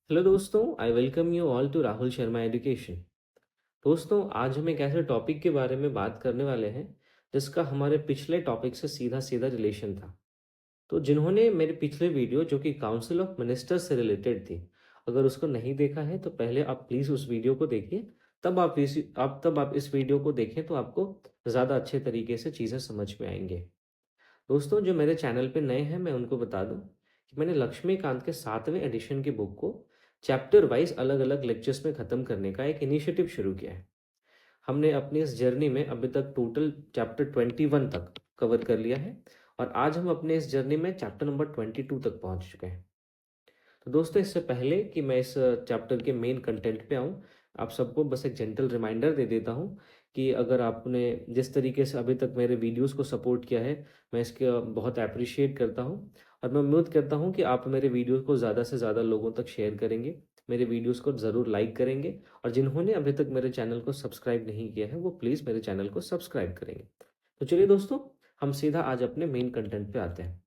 Hello दोस्तों, I welcome you all to Rahul Sharma education. दोस्तों, आज हम एक ऐसे टॉपिक के बारे में बात करने वाले हैं जिसका हमारे पिछले टॉपिक से सीधा सीधा रिलेशन था। तो जिन्होंने मेरे पिछले वीडियो जो कि काउंसिल ऑफ मिनिस्टर्स से रिलेटेड थी, अगर उसको नहीं देखा है तो पहले आप प्लीज़ उस वीडियो को देखिए। तब आप इस वीडियो को देखें तो आपको ज़्यादा अच्छे तरीके से चीज़ें समझ में आएंगे। दोस्तों, जो मेरे चैनल पे नए हैं मैं उनको बता दूं कि मैंने लक्ष्मीकांत के 7वें एडिशन की बुक को चैप्टर वाइज अलग अलग लेक्चर्स में ख़त्म करने का एक इनिशिएटिव शुरू किया है। हमने अपनी इस जर्नी में अभी तक टोटल चैप्टर 21 तक कवर कर लिया है और आज हम अपने इस जर्नी में चैप्टर नंबर 22 तक पहुंच चुके हैं। तो दोस्तों, इससे पहले कि मैं इस चैप्टर के मेन कंटेंट पे आऊँ, आप सबको बस एक जेंटल रिमाइंडर दे देता हूँ कि अगर आपने जिस तरीके से अभी तक मेरे वीडियोस को सपोर्ट किया है, मैं इसका बहुत अप्रिशिएट करता हूँ। और मैं उम्मीद करता हूँ कि आप मेरे वीडियोस को ज़्यादा से ज़्यादा लोगों तक शेयर करेंगे, मेरे वीडियोस को ज़रूर लाइक करेंगे और जिन्होंने अभी तक मेरे चैनल को सब्सक्राइब नहीं किया है वो प्लीज़ मेरे चैनल को सब्सक्राइब करेंगे। तो चलिए दोस्तों, हम सीधा आज अपने मेन कंटेंट पे आते हैं।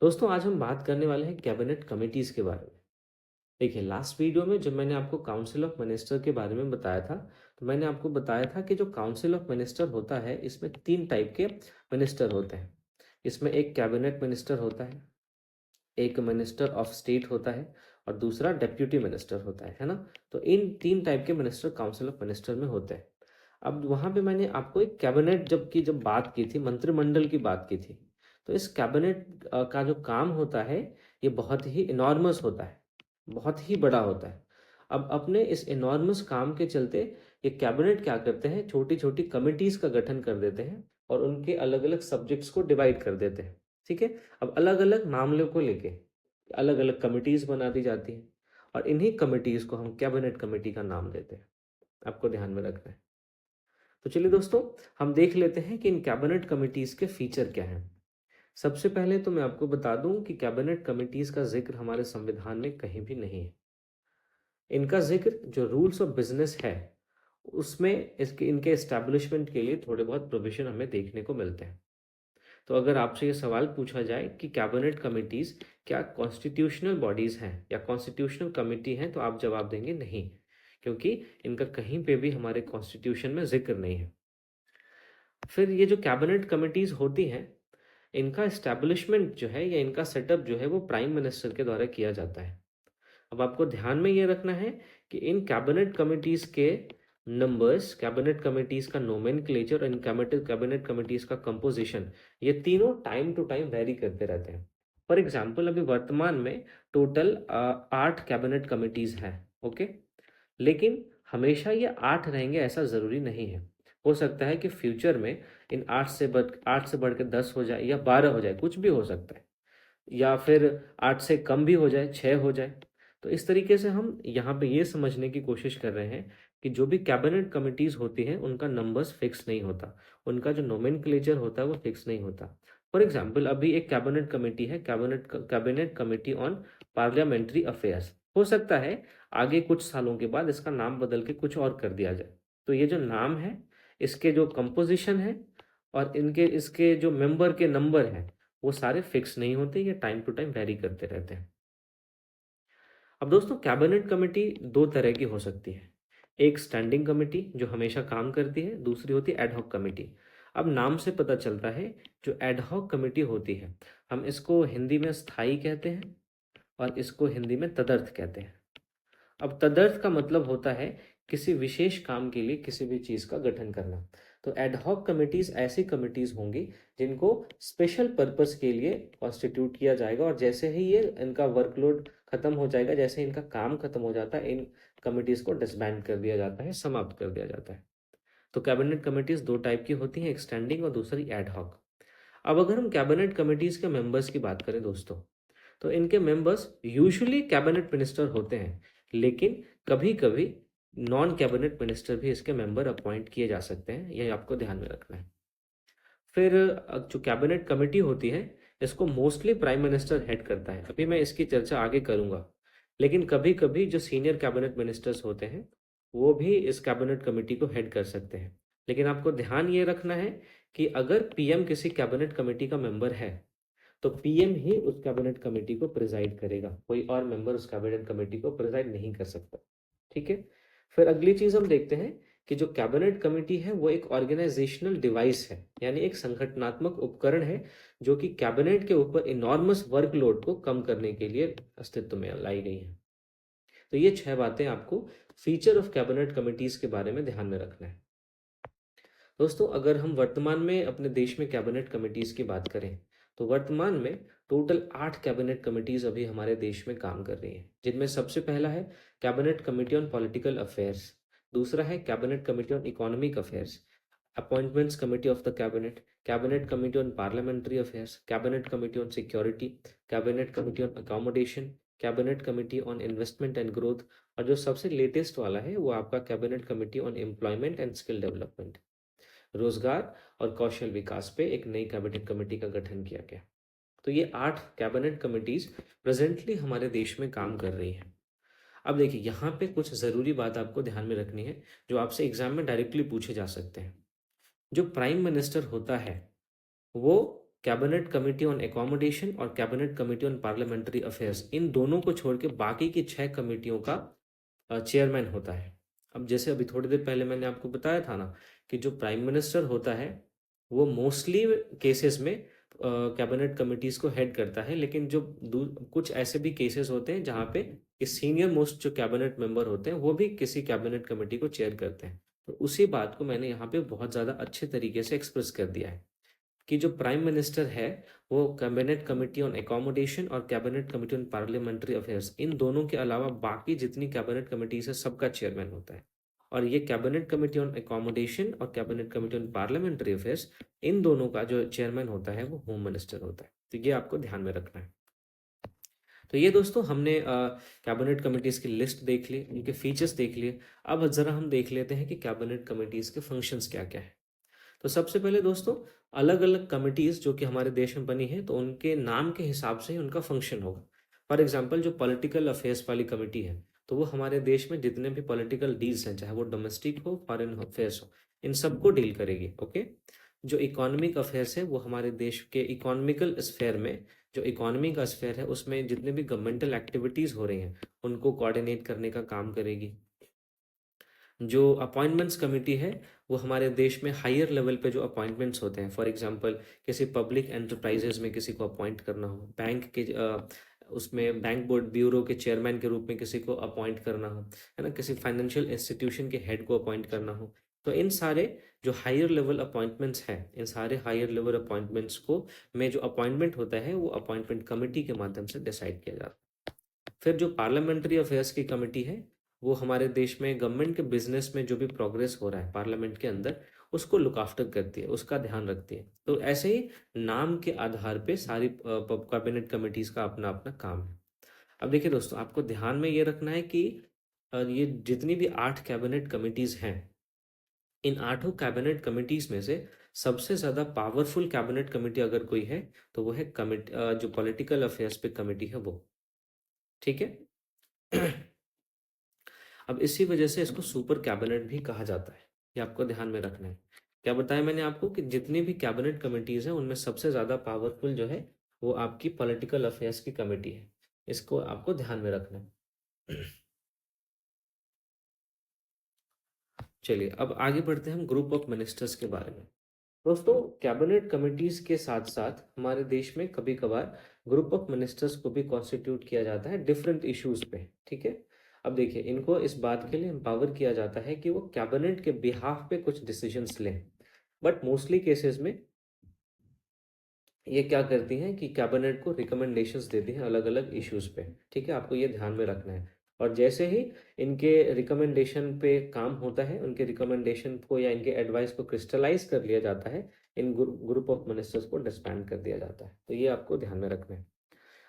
दोस्तों, आज हम बात करने वाले हैं कैबिनेट कमिटीज़ के बारे में। देखिए, लास्ट वीडियो में जब मैंने आपको काउंसिल ऑफ मिनिस्टर के बारे में बताया था, तो मैंने आपको बताया था कि जो काउंसिल ऑफ मिनिस्टर होता है इसमें 3 टाइप के मिनिस्टर होते हैं। इसमें एक कैबिनेट मिनिस्टर होता है, एक मिनिस्टर ऑफ स्टेट होता है और दूसरा डेप्यूटी मिनिस्टर होता है ना? तो इन 3 टाइप के मिनिस्टर काउंसिल ऑफ मिनिस्टर में होते हैं। अब वहाँ पे मैंने आपको एक कैबिनेट जब बात की थी, मंत्रिमंडल की बात की थी। तो इस कैबिनेट का जो काम होता है, ये बहुत ही इनॉर्मस होता है, बहुत ही बड़ा होता है। अब अपने इस इनॉर्मस काम के चलते ये कैबिनेट क्या करते हैं, छोटी-छोटी कमिटीज़ का गठन कर देते हैं और उनके अलग-अलग सब्जेक्ट्स को डिवाइड कर देते हैं, ठीक है? अब अलग-अलग मामलों को लेके अलग-अलग कमिटीज़ बना दी जाती हैं और इन्हीं कमिटीज़ को हम कैबिनेट कमिटी का नाम देते हैं। आपको ध्यान में रखना है। तो चलिए दोस्तों, हम देख लेते हैं कि इन कैबिनेट कमिटीज़ के फीचर क्या हैं। सबसे पहले तो मैं आपको बता दूं कि कैबिनेट कमिटीज़ का जिक्र हमारे संविधान में कहीं भी नहीं है। इनका जिक्र जो रूल्स ऑफ बिजनेस है उसमें इसके इनके एस्टैब्लिशमेंट के लिए थोड़े बहुत प्रोविजन हमें देखने को मिलते हैं। तो अगर आपसे ये सवाल पूछा जाए कि कैबिनेट कमिटीज़ क्या कॉन्स्टिट्यूशनल बॉडीज़ हैं या कॉन्स्टिट्यूशनल कमिटी हैं, तो आप जवाब देंगे नहीं, क्योंकि इनका कहीं पे भी हमारे कॉन्स्टिट्यूशन में जिक्र नहीं है। फिर ये जो कैबिनेट कमिटीज़ होती हैं, इनका एस्टैब्लिशमेंट जो है या इनका सेटअप जो है वो प्राइम मिनिस्टर के द्वारा किया जाता है। अब आपको ध्यान में ये रखना है कि इन कैबिनेट कमिटीज़ के नंबर्स, कैबिनेट कमिटीज़ का नोमेनक्लेचर और इन कैबिनेट कमिटीज़ का कंपोजिशन, ये तीनों टाइम टू टाइम वेरी करते रहते हैं। फॉर एग्जांपल, अभी वर्तमान में टोटल 8 कैबिनेट कमिटीज़ हैं, ओके? लेकिन हमेशा ये 8 रहेंगे ऐसा ज़रूरी नहीं है। हो सकता है कि फ्यूचर में इन 8 से बढ़ के 10 हो जाए या 12 हो जाए, कुछ भी हो सकता है। या फिर 8 से कम भी हो जाए, 6 हो जाए। तो इस तरीके से हम यहाँ पे ये समझने की कोशिश कर रहे हैं कि जो भी कैबिनेट कमिटीज़ होती हैं, उनका नंबर्स फिक्स नहीं होता। उनका जो नोमेनक्लेचर होता है, वो फिक्स नहीं होता। फॉर एग्ज़ाम्पल, अभी एक कैबिनेट कमिटी है, cabinet committee on parliamentary affairs. हो सकता है आगे कुछ सालों के बाद इसका नाम बदल के कुछ और कर दिया जाए। तो ये जो नाम है, इसके जो कंपोज़िशन है और इनके इसके जो मेंबर के नंबर हैं, वो सारे फिक्स नहीं होते, ये टाइम टू टाइम वेरी करते रहते हैं। अब दोस्तों, कैबिनेट कमेटी 2 तरह की हो सकती है। एक स्टैंडिंग कमेटी जो हमेशा काम करती है, दूसरी होती है एड हॉक कमेटी। अब नाम से पता चलता है, जो एड हॉक कमेटी होती है, हम इसको हिंदी में स्थायी कहते हैं और इसको हिंदी में तदर्थ कहते हैं। अब तदर्थ का मतलब होता है किसी विशेष काम के लिए किसी भी चीज़ का गठन करना। तो एड हॉक कमिटीज़ ऐसी कमिटीज़ होंगी जिनको स्पेशल पर्पस के लिए कॉन्स्टिट्यूट किया जाएगा और जैसे ही ये इनका वर्कलोड खत्म हो जाएगा, जैसे इनका काम खत्म हो जाता है, इन कमिटीज़ को डिसबैंड कर दिया जाता है, समाप्त कर दिया जाता है। तो कैबिनेट कमिटीज़ 2 टाइप की होती हैं, एक स्टैंडिंग और दूसरी एड हॉक। अब अगर हम कैबिनेट कमिटीज़ के मेंबर्स की बात करें दोस्तों, तो इनके मेंबर्स यूजुअली कैबिनेट मिनिस्टर होते हैं, लेकिन कभी-कभी नॉन कैबिनेट मिनिस्टर भी इसके मेंबर अपॉइंट किए जा सकते हैं, ये आपको ध्यान में रखना है। फिर जो कैबिनेट कमिटी होती है, इसको मोस्टली प्राइम मिनिस्टर हेड करता है। अभी मैं इसकी चर्चा आगे करूँगा, लेकिन कभी-कभी जो सीनियर कैबिनेट मिनिस्टर्स होते हैं, वो भी इस कैबिनेट कमिटी को हेड कर सकते हैं। लेकिन आपको ध्यान ये रखना है कि अगर पीएम किसी कैबिनेट कमिटी का मेंबर है, तो पीएम ही उस कैबिनेट कमेटी को प्रिजाइड करेगा, कोई और मेंबर उस कैबिनेट कमेटी को प्रिजाइड नहीं कर सकता। ठीक है। फिर अगली चीज हम देखते हैं कि जो कैबिनेट कमेटी है वो एक ऑर्गेनाइजेशनल डिवाइस है, यानी एक संगठनात्मक उपकरण है जो कि कैबिनेट के ऊपर इनॉर्मस वर्कलोड को कम करने के लिए अस्तित्व में लाई गई है। तो ये 6 बातें आपको फीचर ऑफ कैबिनेट कमिटीज के बारे में ध्यान में रखना है। दोस्तों, अगर हम वर्तमान में अपने देश में कैबिनेट कमिटीज की बात करें, तो वर्तमान में टोटल 8 कैबिनेट कमिटीज अभी हमारे देश में काम कर रही हैं, जिनमें सबसे पहला है cabinet committee on political affairs, दूसरा है cabinet committee on economic affairs, appointments committee of the cabinet, cabinet committee on parliamentary affairs, cabinet committee on security, cabinet committee on accommodation, cabinet committee on investment and growth, और जो सबसे latest वाला है वो आपका cabinet committee on employment and skill development, रोजगार और कौशल विकास पे एक नई कैबिनेट कमेटी का गठन किया गया। तो ये 8 कैबिनेट कमिटीज प्रेजेंटली हमारे देश में काम कर रही हैं। अब देखिए, यहाँ पे कुछ ज़रूरी बात आपको ध्यान में रखनी है जो आपसे एग्जाम में डायरेक्टली पूछे जा सकते हैं। जो प्राइम मिनिस्टर होता है वो कैबिनेट कमेटी ऑन एकोमोडेशन और cabinet committee on parliamentary affairs, इन दोनों को छोड़ के बाकी की 6 कमेटियों का चेयरमैन होता है। अब जैसे अभी थोड़ी देर पहले मैंने आपको बताया था ना कि जो प्राइम मिनिस्टर होता है वो मोस्टली केसेस में कैबिनेट कमिटीज को हेड करता है, लेकिन जो कुछ ऐसे भी केसेस होते हैं जहाँ पे सीनियर मोस्ट जो कैबिनेट मेंबर होते हैं वो भी किसी कैबिनेट कमेटी को चेयर करते हैं। तो उसी बात को मैंने यहाँ पे बहुत ज़्यादा अच्छे तरीके से एक्सप्रेस कर दिया है कि जो प्राइम मिनिस्टर है वो कैबिनेट कमेटी ऑन एकोमोडेशन और cabinet committee on parliamentary affairs, इन दोनों के अलावा बाकी जितनी कैबिनेट कमेटीज है सबका चेयरमैन होता है। और ये कैबिनेट कमेटी ऑन एकोमोडेशन और cabinet committee on parliamentary affairs, इन दोनों का जो चेयरमैन होता है वो होम मिनिस्टर होता है। तो ये आपको ध्यान में रखना है। तो ये दोस्तों हमने कैबिनेट कमेटीज की लिस्ट देख ली, उनके फीचर्स देख लिए। अब ज़रा हम देख लेते हैं कि कैबिनेट कमेटीज के फंक्शंस क्या क्या है। तो सबसे पहले दोस्तों, अलग अलग कमिटीज़ जो कि हमारे देश में बनी है तो उनके नाम के हिसाब से ही उनका फंक्शन होगा। फॉर एग्जांपल, जो पॉलिटिकल अफेयर्स वाली कमेटी है तो वो हमारे देश में जितने भी पॉलिटिकल डील्स हैं, चाहे वो डोमेस्टिक हो फॉरेन अफेयर्स हो, इन सबको डील करेगी। ओके। जो इकोनॉमिक अफेयर्स है वो हमारे देश के इकोनॉमिकल स्फेयर में, जो इकोनॉमी का स्फेयर है उसमें जितने भी गवर्नमेंटल एक्टिविटीज़ हो रही हैं उनको कोऑर्डिनेट करने का काम करेगी। जो अपॉइंटमेंट्स कमेटी है वो हमारे देश में हायर लेवल पे जो अपॉइंटमेंट्स होते हैं, फॉर एग्जांपल किसी पब्लिक एंटरप्राइजेज में किसी को अपॉइंट करना हो, बैंक के उसमें बैंक बोर्ड ब्यूरो के चेयरमैन के रूप में किसी को अपॉइंट करना हो, है ना, किसी फाइनेंशियल इंस्टीट्यूशन के हेड को अपॉइंट करना हो, तो इन सारे जो हायर लेवल अपॉइंटमेंट्स हैं, इन सारे हायर लेवल अपॉइंटमेंट्स को में जो अपॉइंटमेंट होता है वो अपॉइंटमेंट कमेटी के माध्यम से डिसाइड किया जाता है। फिर जो पार्लियामेंट्री अफेयर्स की कमेटी है वो हमारे देश में गवर्नमेंट के बिजनेस में जो भी प्रोग्रेस हो रहा है पार्लियामेंट के अंदर उसको लुक आफ्टर करती है, उसका ध्यान रखती है। तो ऐसे ही नाम के आधार पे सारी कैबिनेट कमिटीज का अपना अपना काम है। अब देखिए दोस्तों, आपको ध्यान में ये रखना है कि ये जितनी भी 8 कैबिनेट कमिटीज हैं, इन 8 कैबिनेट कमिटीज में से सबसे ज़्यादा पावरफुल कैबिनेट कमेटी अगर कोई है तो वो है कमिटी जो पॉलिटिकल अफेयर्स पे कमेटी है वो। ठीक है। अब इसी वजह से इसको सुपर कैबिनेट भी कहा जाता है, ये आपको ध्यान में रखना है। क्या बताया मैंने आपको कि जितनी भी कैबिनेट कमिटीज हैं उनमें सबसे ज़्यादा पावरफुल जो है वो आपकी पॉलिटिकल अफेयर्स की कमेटी है, इसको आपको ध्यान में रखना है। चलिए अब आगे बढ़ते हैं हम ग्रुप ऑफ मिनिस्टर्स के बारे में। दोस्तों, कैबिनेट कमिटीज के साथ साथ हमारे देश में कभी कभार ग्रुप ऑफ मिनिस्टर्स को भी कॉन्स्टिट्यूट किया जाता है डिफरेंट इश्यूज पे। ठीक है। अब देखिए, इनको इस बात के लिए एम्पावर किया जाता है कि वो कैबिनेट के बिहाफ पे कुछ डिसीजंस लें, बट मोस्टली केसेस में ये क्या करती हैं कि कैबिनेट को रिकमेंडेशंस देती हैं अलग अलग इश्यूज पे। ठीक है, आपको ये ध्यान में रखना है। और जैसे ही इनके रिकमेंडेशन पे काम होता है, उनके रिकमेंडेशन को या इनके एडवाइस को क्रिस्टलाइज कर लिया जाता है, इन ग्रुप ऑफ मिनिस्टर्स को डिस्बैंड कर दिया जाता है। तो ये आपको ध्यान में रखना है।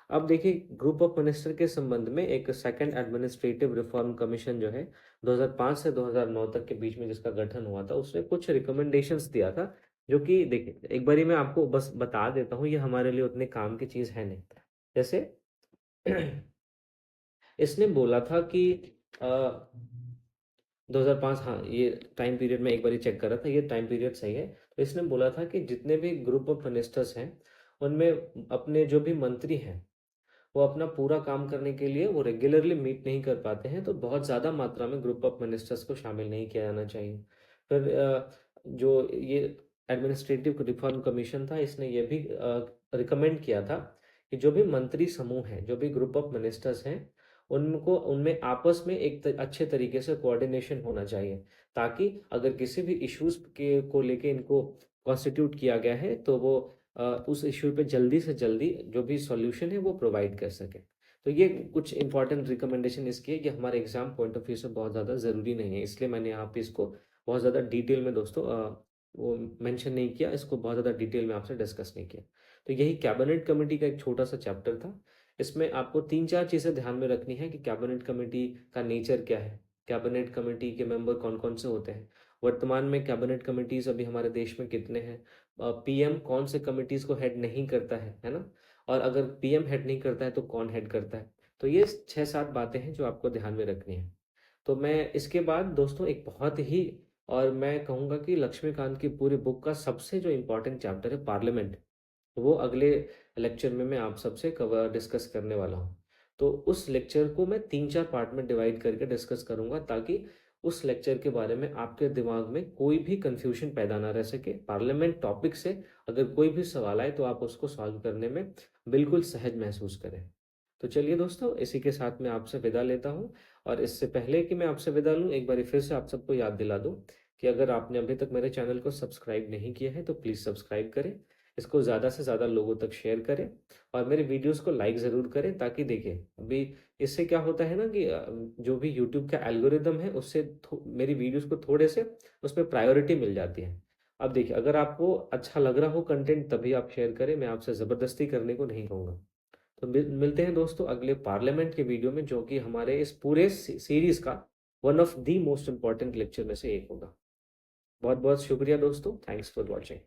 अब देखिए, ग्रुप ऑफ मिनिस्टर के संबंध में एक सेकंड एडमिनिस्ट्रेटिव रिफॉर्म कमीशन जो है 2005 से 2009 तक के बीच में जिसका गठन हुआ था, उसने कुछ रिकमेंडेशंस दिया था, जो कि देखिए एक बारी मैं आपको बस बता देता हूँ, ये हमारे लिए उतने काम की चीज़ है नहीं। जैसे इसने बोला था कि 2005, हाँ ये टाइम पीरियड में एक बार चेक कर रहा था, ये टाइम पीरियड सही है। तो इसने बोला था कि जितने भी ग्रुप ऑफ मिनिस्टर्स हैं उनमें अपने जो भी मंत्री हैं वो अपना पूरा काम करने के लिए वो रेगुलरली मीट नहीं कर पाते हैं, तो बहुत ज़्यादा मात्रा में ग्रुप ऑफ मिनिस्टर्स को शामिल नहीं किया जाना चाहिए। फिर जो ये एडमिनिस्ट्रेटिव रिफॉर्म कमीशन था, इसने ये भी रिकमेंड किया था कि जो भी मंत्री समूह हैं, जो भी ग्रुप ऑफ मिनिस्टर्स हैं, उनको उनमें आपस में अच्छे तरीके से कोऑर्डिनेशन होना चाहिए, ताकि अगर किसी भी इश्यूज के को लेके इनको कॉन्स्टिट्यूट किया गया है तो वो उस इश्यू पे जल्दी से जल्दी जो भी सॉल्यूशन है वो प्रोवाइड कर सकें। तो ये कुछ इंपॉर्टेंट रिकमेंडेशन इसकी है कि हमारे एग्जाम पॉइंट ऑफ व्यू से बहुत ज़्यादा ज़रूरी नहीं है, इसलिए मैंने यहाँ पे इसको बहुत ज़्यादा डिटेल में दोस्तों वो मेंशन नहीं किया, इसको बहुत ज़्यादा डिटेल में आपसे डिस्कस नहीं किया। तो यही कैबिनेट कमेटी का एक छोटा सा चैप्टर था। इसमें आपको 3-4 चीज़ें ध्यान में रखनी है कि कैबिनेट कमेटी का नेचर क्या है, कैबिनेट कमेटी के मेंबर कौन-कौन से होते हैं, वर्तमान में कैबिनेट कमिटीज़ अभी हमारे देश में कितने हैं, पीएम कौन से कमिटीज़ को हेड नहीं करता है ना? और अगर पीएम हेड नहीं करता है तो कौन हेड करता है? तो ये 6-7 बातें हैं जो आपको ध्यान में रखनी है। तो मैं इसके बाद दोस्तों एक बहुत ही और मैं कहूँगा कि लक्ष्मीकांत की पूरी बुक का सबसे जो इम्पोर्टेंट चैप्टर है पार्लियामेंट, वो अगले लेक्चर में मैं आप सबसे कवर डिस्कस करने वाला हूँ। तो उस लेक्चर को मैं 3-4 पार्ट में डिवाइड करके डिस्कस करूँगा, ताकि उस लेक्चर के बारे में आपके दिमाग में कोई भी कन्फ्यूजन पैदा ना रह सके। पार्लियामेंट टॉपिक से अगर कोई भी सवाल आए तो आप उसको सॉल्व करने में बिल्कुल सहज महसूस करें। तो चलिए दोस्तों, इसी के साथ मैं आपसे विदा लेता हूँ, और इससे पहले कि मैं आपसे विदा लूँ, एक बार फिर से आप सबको याद दिला दूँ कि अगर आपने अभी तक मेरे चैनल को सब्सक्राइब नहीं किया है तो प्लीज़ सब्सक्राइब करें, इसको ज़्यादा से ज़्यादा लोगों तक शेयर करें, और मेरे वीडियोस को लाइक ज़रूर करें, ताकि देखिए अभी इससे क्या होता है ना कि जो भी यूट्यूब का एल्गोरिदम है उससे मेरी वीडियोस को थोड़े से उसमें प्रायोरिटी मिल जाती है। अब देखिए, अगर आपको अच्छा लग रहा हो कंटेंट तभी आप शेयर करें, मैं आपसे ज़बरदस्ती करने को नहीं कहूँगा। तो मिलते हैं दोस्तों अगले पार्लियामेंट के वीडियो में, जो कि हमारे इस पूरे सीरीज का one of the most important lecture में से एक होगा। बहुत बहुत शुक्रिया दोस्तों, थैंक्स फॉर वॉचिंग।